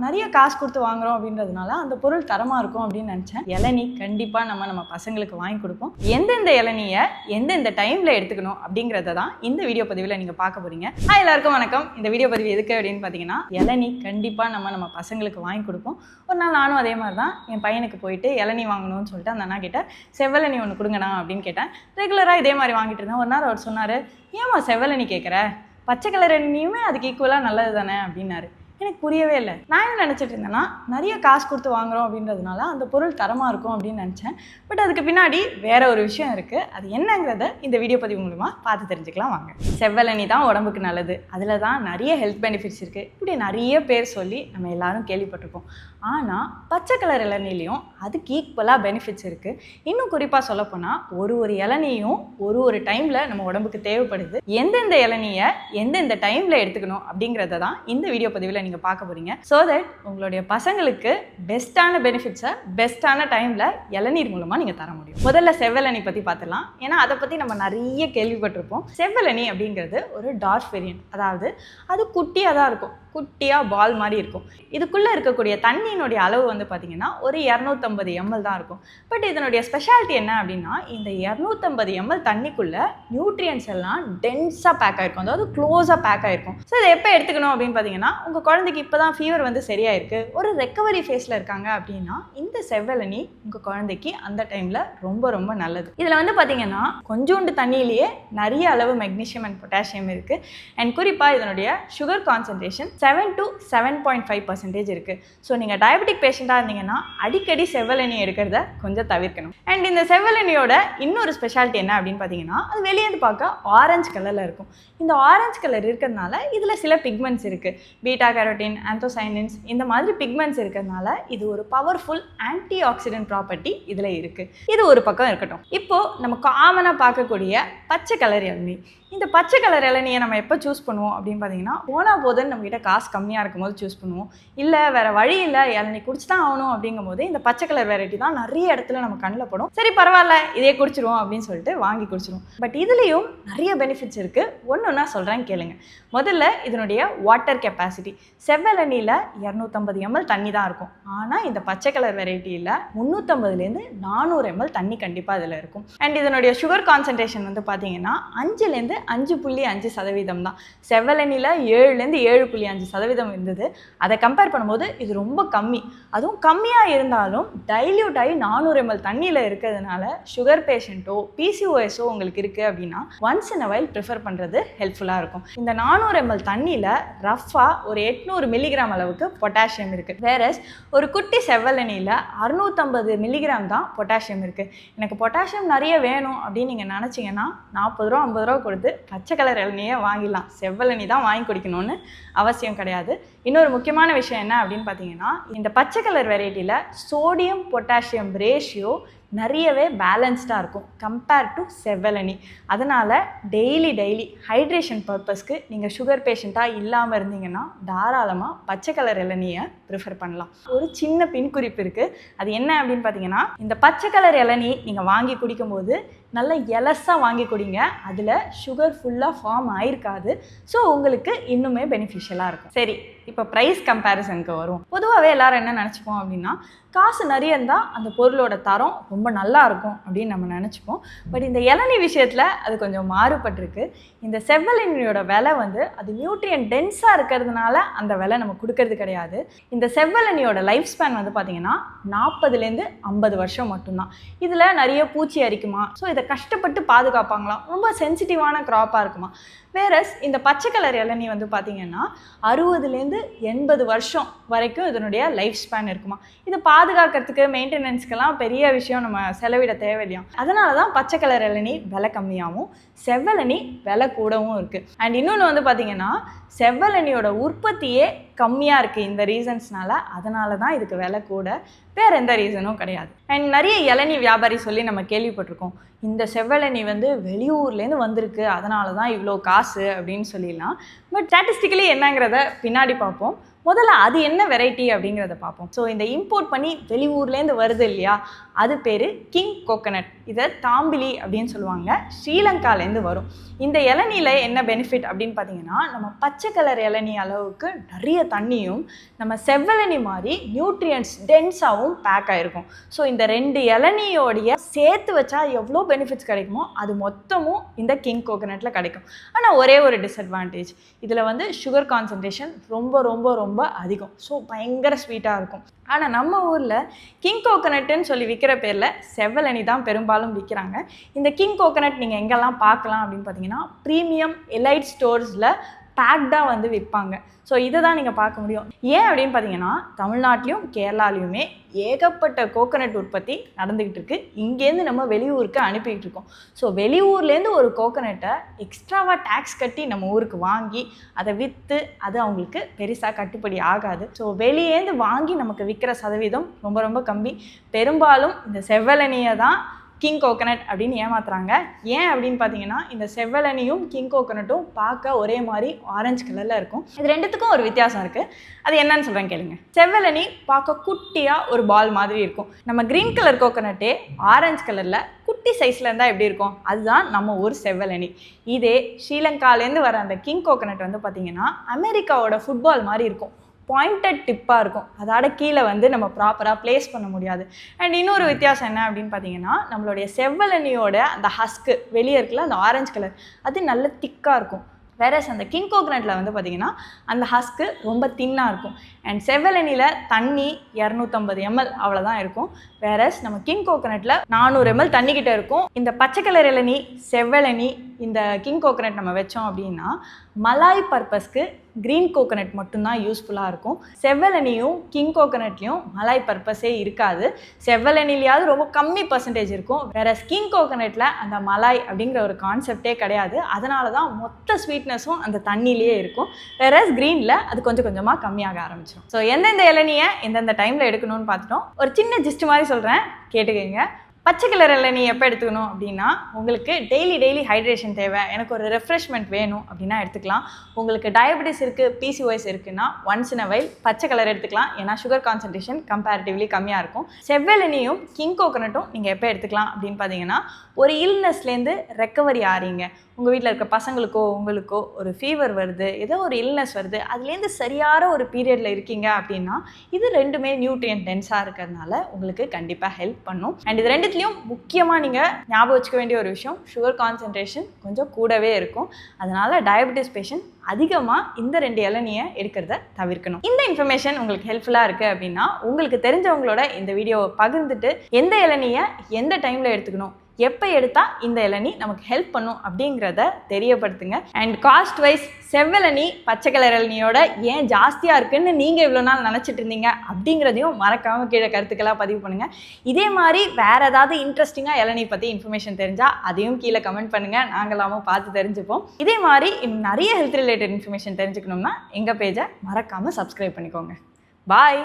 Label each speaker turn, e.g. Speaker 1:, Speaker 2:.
Speaker 1: நிறைய காசு கொடுத்து வாங்குறோம் அப்படின்றதுனால அந்த பொருள் தரமாக இருக்கும் அப்படின்னு நினச்சேன். இளநீ கண்டிப்பாக நம்ம பசங்களுக்கு வாங்கி கொடுப்போம். எந்தெந்த இளநியை எந்தெந்த டைமில் எடுத்துக்கணும் அப்படிங்கிறத தான் இந்த வீடியோ பதிவில் நீங்கள் பார்க்க போகிறீங்க. எல்லாருக்கும் வணக்கம். இந்த வீடியோ பதிவு எதுக்கு அப்படின்னு பார்த்தீங்கன்னா, இளநீ கண்டிப்பாக நம்ம பசங்களுக்கு வாங்கி கொடுப்போம். ஒரு நாள் நானும் அதே மாதிரி தான் என் பையனுக்கு போயிட்டு இளநீ வாங்கணும்னு சொல்லிட்டு அந்த அண்ணா கிட்ட செவ்வெளநீ ஒன்று கொடுங்கண்ணா அப்படின்னு கேட்டேன். ரெகுலராக இதே மாதிரி வாங்கிட்டு இருந்தேன். ஒரு நாள் அவர் சொன்னார், ஏம்மா செவ்வெளநீ கேட்குற, பச்சை கலர் எண்ணெயுமே அதுக்கு ஈக்குவலாக நல்லது தானே அப்படின்னாரு. எனக்கு புரியவே இல்லை. நான் என்ன நினச்சிட்டு இருந்தேன்னா, நிறைய காசு கொடுத்து வாங்குறோம் அப்படின்றதுனால அந்த பொருள் தரமாக இருக்கும் அப்படின்னு நினச்சேன். பட் அதுக்கு பின்னாடி வேற ஒரு விஷயம் இருக்குது. அது என்னங்கிறத இந்த வீடியோ பதிவு மூலமா பார்த்து தெரிஞ்சுக்கலாம் வாங்க. செவ்வெளநீ தான் உடம்புக்கு நல்லது, அதில் தான் நிறைய ஹெல்த் பெனிஃபிட்ஸ் இருக்குது, இப்படி நிறைய பேர் சொல்லி நம்ம எல்லாரும் கேள்விப்பட்டிருப்போம். ஆனால் பச்சை கலர் இளநீலையும் அதுக்கு ஈக்குவலாக பெனிஃபிட்ஸ் இருக்குது. இன்னும் குறிப்பாக சொல்லப்போனால் ஒரு இளநியும் ஒரு டைமில் நம்ம உடம்புக்கு தேவைப்படுது. எந்தெந்த இளநியை எந்தெந்த டைமில் எடுத்துக்கணும் அப்படிங்கிறத தான் இந்த வீடியோ பதிவில் நீங்கள் பார்க்க போகிறீங்க. ஸோ தட் உங்களுடைய பசங்களுக்கு பெஸ்ட்டான பெனிஃபிட்ஸை பெஸ்ட்டான டைமில் இளநீர் மூலமாக நீங்கள் தர முடியும். முதல்ல செவ்வெளநீ பற்றி பார்த்துலாம். ஏன்னா அதை பற்றி நம்ம நிறைய கேள்விப்பட்டிருப்போம். செவ்வெளநீ அப்படிங்கிறது ஒரு டார்க் வேரியன்ட், அதாவது அது குட்டியாக தான் இருக்கும், குட்டியாக பால் மாதிரி இருக்கும். இதுக்குள்ளே இருக்கக்கூடிய தண்ணியினுடைய அளவு வந்து பார்த்திங்கன்னா ஒரு 250 ml தான் இருக்கும். பட் இதனுடைய ஸ்பெஷாலிட்டி என்ன அப்படின்னா, இந்த 250 ml தண்ணிக்குள்ளே நியூட்ரியன்ஸ் எல்லாம் டென்ஸாக பேக் ஆகிருக்கும், அதாவது க்ளோஸாக பேக் ஆகிருக்கும். ஸோ இதை எப்போ எடுத்துக்கணும் அப்படின்னு பார்த்தீங்கன்னா, உங்கள் குழந்தைக்கு இப்போ தான் ஃபீவர் வந்து சரியாயிருக்கு, ஒரு ரெக்கவரி ஃபேஸில் இருக்காங்க அப்படின்னா இந்த செவ்வெளநீ உங்கள் குழந்தைக்கு அந்த டைமில் ரொம்ப நல்லது. இதில் வந்து பார்த்திங்கன்னா கொஞ்சோண்டு தண்ணியிலேயே நிறைய அளவு மெக்னீஷியம் அண்ட் பொட்டாசியம் இருக்குது. அண்ட் குறிப்பாக இதனுடைய சுகர் கான்சன்ட்ரேஷன் 7 to 7.5% இருக்குது. ஸோ நீங்கள் டயபெட்டிக் பேஷண்ட்டாக இருந்தீங்கன்னா அடிக்கடி செவ்வெளநீ எடுக்கிறத கொஞ்சம் தவிர்க்கணும். அண்ட் இந்த செவ்வெளநியோட இன்னொரு ஸ்பெஷாலிட்டி என்ன அப்படின்னு பார்த்தீங்கன்னா, அது வெளியேந்து பார்க்க ஆரஞ்சு கலரில் இருக்கும். இந்த ஆரஞ்சு கலர் இருக்கிறதுனால இதில் சில பிக்மெண்ட்ஸ் இருக்குது, பீட்டா கேரோட்டின், ஆந்தோசைனின்ஸ், இந்த மாதிரி பிக்மெண்ட்ஸ் இருக்கிறதுனால இது ஒரு பவர்ஃபுல் ஆன்டி ஆக்சிடென்ட் ப்ராப்பர்ட்டி இதில் இருக்குது. இது ஒரு பக்கம் இருக்கட்டும். இப்போது நம்ம காமனாக பார்க்கக்கூடிய பச்சை கலர் இளநீ, இந்த பச்சை கலர் இளநியை நம்ம எப்போ சூஸ் பண்ணுவோம் அப்படின்னு பார்த்தீங்கன்னா, போனால் போதுன்னு நம்மகிட்ட காசு கம்மியாக இருக்கும் போது சூஸ் பண்ணுவோம். இல்லை வேறு வழி இல்லை, இளநீ குடிச்சு தான் ஆகணும் அப்படிங்கும் போது இந்த பச்சை கலர் வெரைட்டி தான் நிறைய இடத்துல நம்ம கண்ணில் படும். சரி பரவாயில்ல இதே குடிச்சிருவோம் அப்படின்னு சொல்லிட்டு வாங்கி குடிச்சிருவோம். பட் இதுலேயும் நிறைய பெனிஃபிட்ஸ் இருக்குது. ஒன்று சொல்கிறேன் கேளுங்க. முதல்ல இதனுடைய வாட்டர் கெப்பாசிட்டி. செவ்வெளநியில் 250 ml தண்ணி தான் இருக்கும். ஆனால் இந்த பச்சை கலர் வெரைட்டியில் 350 to 400 ml தண்ணி கண்டிப்பாக இதில் இருக்கும். அண்ட் இதனுடைய சுகர் கான்சன்ட்ரேஷன் வந்து பார்த்தீங்கன்னா 5.5% தான். செவ்வெளநியில் 7.5% இருந்தது. அதை கம்பேர் பண்ணும்போது இது ரொம்ப கம்மி. அதுவும் கம்மியாக இருந்தாலும் டைல்யூட் ஆகி 400 ml தண்ணியில் இருக்கிறதுனால சுகர் பேஷண்ட்டோ பிசிஓஎஸோ உங்களுக்கு இருக்குது அப்படின்னா once in a while prefer பண்ணுறது ஹெல்ப்ஃபுல்லாக இருக்கும். இந்த 400 ml தண்ணியில் ரஃபாக ஒரு 800 மில்லிகிராம் அளவுக்கு பொட்டாசியம் இருக்குது. வேறஸ் ஒரு குட்டி செவ்வெளநியில் 650 மில்லிகிராம் தான் பொட்டாசியம் இருக்குது. எனக்கு பொட்டாசியம் நிறைய வேணும் அப்படின்னு நீங்கள் நினச்சிங்கன்னா 40 ரூபா 50 ரூபா கொடுத்து பச்சை கலர் இளநியை வாங்கிடலாம். செவ்வெளநீ தான் வாங்கி குடிக்கணும்னு அவசியம் கிடையாது. இன்னொரு முக்கியமான விஷயம் என்ன அப்படின்னு பார்த்தீங்கன்னா, இந்த பச்சை கலர் வெரைட்டியில் சோடியம் பொட்டாசியம் ரேஷியோ நிறையவே பேலன்ஸ்டாக இருக்கும் கம்பேர் டு செவ்வெளநீ. அதனால் டெய்லி ஹைட்ரேஷன் பர்பஸ்க்கு நீங்கள் சுகர் பேஷண்ட்டாக இல்லாமல் இருந்தீங்கன்னா தாராளமாக பச்சை கலர் இளநியை ப்ரிஃபர் பண்ணலாம். ஒரு சின்ன பின்குறிப்பு இருக்குது. அது என்ன அப்படின்னு பார்த்தீங்கன்னா, இந்த பச்சை கலர் இளநீ நீங்கள் வாங்கி குடிக்கும்போது நல்ல எலஸாக வாங்கி குடிங்க. அதில் சுகர் ஃபுல்லாக ஃபார்ம் ஆயிருக்காது. ஸோ உங்களுக்கு இன்னுமே பெனிஃபிஷியலாக இருக்கும். சரி, இப்போ ப்ரைஸ் கம்பேரிசனுக்கு வரும். பொதுவாகவே எல்லாரும் என்ன நினச்சிப்போம் அப்படின்னா, காசு நிறைய இருந்தால் அந்த பொருளோட தரம் ரொம்ப நல்லா இருக்கும் அப்படின்னு நம்ம நினச்சிப்போம். பட் இந்த இளநீ விஷயத்தில் அது கொஞ்சம் மாறுபட்டிருக்கு. இந்த செவ்வெளநியோட விலை வந்து அது நியூட்ரியன் டென்ஸாக இருக்கிறதுனால அந்த விலை நம்ம கொடுக்கறது கிடையாது. இந்த செவ்வெளநியோட லைஃப் ஸ்பேன் வந்து பார்த்திங்கன்னா 40 to 50 வருஷம் மட்டும்தான். இதில் நிறைய பூச்சி அரிக்குமா, ஸோ இதை கஷ்டப்பட்டு பாதுகாப்பாங்களாம், ரொம்ப சென்சிட்டிவான க்ராப்பாக இருக்குமா. வேறஸ் இந்த பச்சை கலர் இளநீ வந்து பார்த்திங்கன்னா 60 to 80 வருஷம் வரைக்கும் இதனுடைய லைஃப் ஸ்பேன் இருக்குமா. இதை பாதுகாக்கிறதுக்கு மெயின்டெனன்ஸ்க்கெல்லாம் பெரிய விஷயம் நம்ம செலவிட தேவையில்லையா. அதனால தான் பச்சை கலர் இளநீ விலை கம்மியாகவும் செவ்வெளநீ விலை கூடவும் இருக்குது. அண்ட் இன்னொன்று வந்து பார்த்திங்கன்னா, செவ்வெளநியோட உற்பத்தியே கம்மியாக இருக்குது இந்த ரீசன்ஸ்னால. அதனால தான் இதுக்கு விலை கூட, வேறு எந்த ரீசனும் கிடையாது. அண்ட் நிறைய இளநீ வியாபாரி சொல்லி நம்ம கேள்விப்பட்டிருக்கோம், இந்த செவ்வெளநீ வந்து வெளியூர்லேருந்து வந்திருக்கு அதனால தான் இவ்வளோ காசு அப்படின்னு சொல்லிடலாம். பட் ஸ்டாட்டிஸ்டிக்கலி என்னங்கிறத பின்னாடி பார்ப்போம். முதல்ல அது என்ன வெரைட்டி அப்படிங்கிறத பார்ப்போம். ஸோ இந்த இம்போர்ட் பண்ணி வெளியூர்லேருந்து வருது இல்லையா, அது பேர் கிங் கோகனட். இதை தாம்பிலி அப்படின்னு சொல்லுவாங்க. ஸ்ரீலங்காலேருந்து வரும். இந்த இளநியில் என்ன பெனிஃபிட் அப்படின்னு பார்த்தீங்கன்னா, நம்ம பச்சை கலர் இளநீ அளவுக்கு நிறைய தண்ணியும் நம்ம செவ்வெளநீ மாதிரி நியூட்ரியன்ட்ஸ் டென்ஸாகவும் பேக் ஆகிருக்கும். ஸோ இந்த 2 இளநியோடைய சேர்த்து வச்சா எவ்வளோ பெனிஃபிட்ஸ் கிடைக்குமோ அது மொத்தமும் இந்த கிங் கோகனட்டில் கிடைக்கும். ஆனால் ஒரே ஒரு டிஸ்அட்வான்டேஜ், இதில் வந்து சுகர் கான்சன்ட்ரேஷன் ரொம்ப ரொம்ப ரொம்ப அதிகம். ஸோ பயங்கர ஸ்வீட்டாக இருக்கும். ஆனால் நம்ம ஊரில் கிங் கோகனட்டுன்னு சொல்லி விற்கிற பேரில் செவ்வெளநீ தான் பெரும்பாலும் விற்கிறாங்க. இந்த கிங் கோகனட் நீங்கள் எங்கெல்லாம் பார்க்கலாம் அப்படின்னு பார்த்தீங்கன்னா, ப்ரீமியம் எலைட் ஸ்டோர்ஸில் பேக்டாக வந்து விற்பாங்க. ஸோ இதை தான் நீங்கள் பார்க்க முடியும். ஏன் அப்படின்னு பார்த்தீங்கன்னா, தமிழ்நாட்டிலையும் கேரளாலையுமே ஏகப்பட்ட கோகனட் உற்பத்தி நடந்துக்கிட்டு இருக்குது. இங்கேருந்து நம்ம வெளியூருக்கு அனுப்பிக்கிட்டு இருக்கோம். ஸோ வெளியூர்லேருந்து ஒரு கோகனட்டை எக்ஸ்ட்ராவாக டேக்ஸ் கட்டி நம்ம ஊருக்கு வாங்கி அதை விற்று அது அவங்களுக்கு பெருசாக கட்டுப்படி ஆகாது. ஸோ வெளியேந்து வாங்கி நமக்கு விற்கிற சதவீதம் ரொம்ப ரொம்ப கம்மி. பெரும்பாலும் இந்த செவ்வெளநியை தான் கிங் கோகனட் அப்படின்னு ஏமாத்துறாங்க. ஏன் அப்படின்னு பார்த்தீங்கன்னா, இந்த செவ்வெளநியும் கிங் கோகனட்டும் பார்க்க ஒரே மாதிரி ஆரஞ்சு கலரில் இருக்கும். இது ரெண்டுத்துக்கும் ஒரு வித்தியாசம் இருக்குது. அது என்னன்னு சொல்கிறேன் கேளுங்க. செவ்வெளநீ பார்க்க குட்டியாக ஒரு பால் மாதிரி இருக்கும். நம்ம க்ரீன் கலர் கோகனட்டே ஆரஞ்சு கலரில் குட்டி சைஸில் இருந்தால் எப்படி இருக்கும், அதுதான் நம்ம ஊர் செவ்வெளநீ. இதே ஸ்ரீலங்காலேருந்து வர அந்த கிங் கோகனட் வந்து பார்த்திங்கன்னா, அமெரிக்காவோட ஃபுட்பால் மாதிரி இருக்கும். பாயிண்டட் டிப்பாக இருக்கும். அதோட கீழே வந்து நம்ம ப்ராப்பராக ப்ளேஸ் பண்ண முடியாது. அண்ட் இன்னொரு வித்தியாசம் என்ன அப்படின்னு பார்த்தீங்கன்னா, நம்மளுடைய செவ்வெளநியோட அந்த ஹஸ்க்கு வெளியே இருக்குல்ல, அந்த ஆரஞ்சு கலர், அது நல்ல திக்காக இருக்கும். வேறஸ் அந்த கிங் கோகனட்டில் வந்து பார்த்திங்கன்னா அந்த ஹஸ்க்கு ரொம்ப தின்னாக இருக்கும். அண்ட் செவ்வெளநியில் தண்ணி 250 ml அவ்வளோதான் இருக்கும். வேறஸ் நம்ம கிங் கோகனட்டில் 400 ml தண்ணிக்கிட்ட இருக்கும். இந்த பச்சை கலர் இளநீ, செவ்வெளநீ, இந்த கிங் கோகனட் நம்ம வச்சோம் அப்படின்னா மலாய் பர்பஸ்க்கு க்ரீன் கோகனட் மட்டும்தான் யூஸ்ஃபுல்லாக இருக்கும். செவ்வெளநியும் கிங் கோகனட்லேயும் மலாய் பர்பஸே இருக்காது. செவ்வெளநிலையாவது ரொம்ப கம்மி பர்சன்டேஜ் இருக்கும். வேறஸ் கிங் கோகனட்டில் அந்த மலாய் அப்படிங்கிற ஒரு கான்செப்டே கிடையாது. அதனால தான் மொத்த ஸ்வீட்னஸும் அந்த தண்ணியிலேயே இருக்கும். வேறஸ் க்ரீனில் அது கொஞ்சம் கொஞ்சமாக கம்மியாக ஆரம்பிச்சிடும். ஸோ எந்தெந்த இளநியை எந்தெந்த டைமில் எடுக்கணும்னு பார்த்துட்டோம். ஒரு சின்ன ஜிஸ்ட் மாதிரி சொல்கிறேன், கேட்டுக்கங்க. பச்சை கலர் இளநீ எப்போ எடுத்துக்கணும் அப்படின்னா, உங்களுக்கு டெய்லி ஹைட்ரேஷன் தேவை, எனக்கு ஒரு ரெஃப்ரெஷ்மெண்ட் வேணும் அப்படின்னா எடுத்துக்கலாம். உங்களுக்கு டயபெட்டிஸ் இருக்குது, PCOS இருக்குன்னா ஒன்ஸ் இன் அ வைல் பச்சை கலர் எடுத்துக்கலாம். ஏன்னா சுகர் கான்சன்ட்ரேஷன் கம்பேரிட்டிவ்லி கம்மியாக இருக்கும். செவ்வெளநியும் கிங் கோகனட்டும் நீங்கள் எப்போ எடுத்துக்கலாம் அப்படின்னு பார்த்தீங்கன்னா, ஒரு இல்னஸ்லேருந்து ரெக்கவரி ஆறீங்க. உங்கள் வீட்டில் இருக்க பசங்களுக்கோ உங்களுக்கோ ஒரு ஃபீவர் வருது, ஏதோ ஒரு இல்னஸ் வருது, அதுலேருந்து சரியான ஒரு பீரியடில் இருக்கீங்க அப்படின்னா இது ரெண்டுமே நியூட்ரியன்ட் டென்ஸாக இருக்கிறதுனால உங்களுக்கு கண்டிப்பாக ஹெல்ப் பண்ணும். அண்ட் இது ரெண்டுத்துலேயும் முக்கியமாக நீங்கள் ஞாபகம் வச்சுக்க வேண்டிய ஒரு விஷயம், சுகர் கான்சன்ட்ரேஷன் கொஞ்சம் கூடவே இருக்கும். அதனால் டயபெட்டிஸ் பேஷண்ட் அதிகமாக இந்த 2 இளநியை எடுக்கிறத தவிர்க்கணும். இந்த இன்ஃபர்மேஷன் உங்களுக்கு ஹெல்ப்ஃபுல்லாக இருக்குது அப்படின்னா உங்களுக்கு தெரிஞ்சவங்களோட இந்த வீடியோவை பகிர்ந்துட்டு எந்த இளநியை எந்த டைமில் எடுத்துக்கணும், எப்போ எடுத்தால் இந்த இளநீ நமக்கு ஹெல்ப் பண்ணும் அப்படிங்கிறத தெரியப்படுத்துங்க. அண்ட் காஸ்ட் வைஸ் செவ்வெளநீ பச்சை கலர் இளநியோட ஏன் ஜாஸ்தியாக இருக்குன்னு நீங்கள் இவ்வளோ நாள் நினச்சிட்டு இருந்தீங்க அப்படிங்கிறதையும் மறக்காமல் கீழே கருத்துக்களாக பதிவு பண்ணுங்கள். இதே மாதிரி வேறு ஏதாவது இன்ட்ரெஸ்டிங்காக இளநீ பற்றி இன்ஃபர்மேஷன் தெரிஞ்சால் அதையும் கீழே கமெண்ட் பண்ணுங்கள், நாங்களாமும் பார்த்து தெரிஞ்சுப்போம். இதே மாதிரி இன்னும் நிறைய ஹெல்த் ரிலேட்டட் இன்ஃபர்மேஷன் தெரிஞ்சுக்கணும்னா எங்கள் பேஜை மறக்காமல் சப்ஸ்கிரைப் பண்ணிக்கோங்க. பாய்.